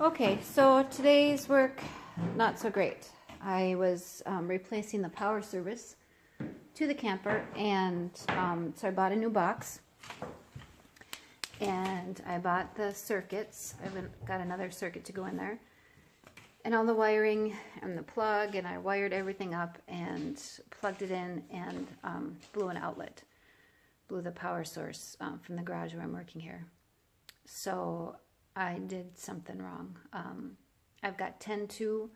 Okay, so today's work, not so great. I was replacing the power service to the camper, and so I bought a new box, and I bought the circuits. I've got another circuit to go in there, and all the wiring and the plug, and I wired everything up and plugged it in and blew an outlet, blew the power source from the garage where I'm working here. So I did something wrong. I've got 10-2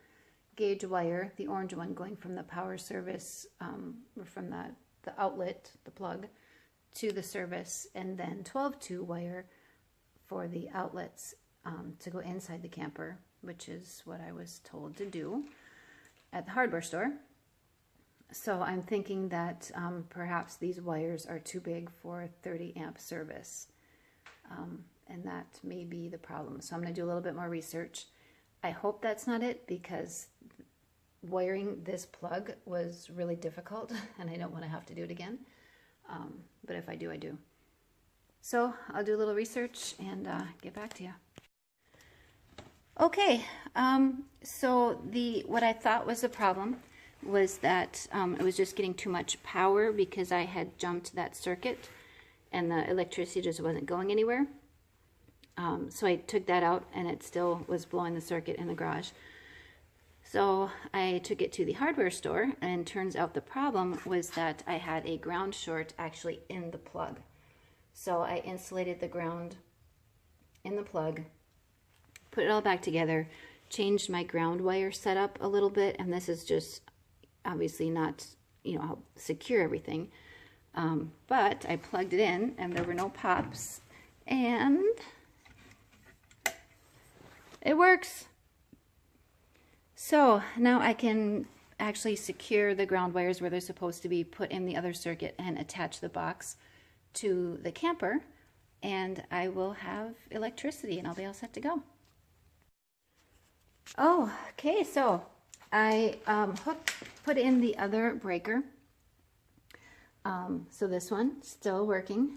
gauge wire, the orange one going from the power service, or from the outlet, the plug, to the service, and then 12-2 wire for the outlets to go inside the camper, which is what I was told to do at the hardware store. So I'm thinking that perhaps these wires are too big for a 30 amp service. And that may be the problem. So I'm going to do a little bit more research. I hope that's not it, because wiring this plug was really difficult and I don't want to have to do it again. But if I do, I do. So I'll do a little research and get back to you. Okay, so what I thought was the problem was that it was just getting too much power because I had jumped that circuit and the electricity just wasn't going anywhere. So I took that out and it still was blowing the circuit in the garage. So I took it to the hardware store, and turns out the problem was that I had a ground short actually in the plug. So I insulated the ground in the plug, put it all back together, changed my ground wire setup a little bit, and this is just obviously not, how secure everything. But I plugged it in and there were no pops, and it works. So now I can actually secure the ground wires where they're supposed to be, put in the other circuit, and attach the box to the camper, and I will have electricity and I'll be all set to go. Oh, okay, so I put in the other breaker. So this one still working,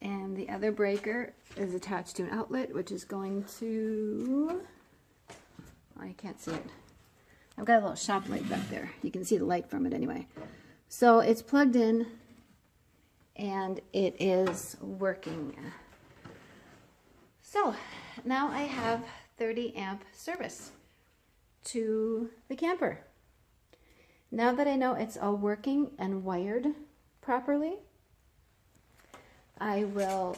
and the other breaker is attached to an outlet, which is going to, I can't see it. I've got a little shop light back there. You can see the light from it anyway. So it's plugged in and it is working. So now I have 30 amp service to the camper. Now that I know it's all working and wired properly, I will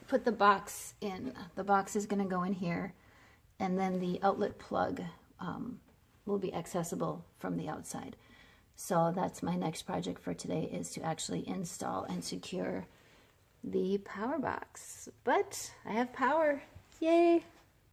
put the box in. The box is going to go in here, and then the outlet plug will be accessible from the outside. So that's my next project for today, is to actually install and secure the power box. But I have power. Yay!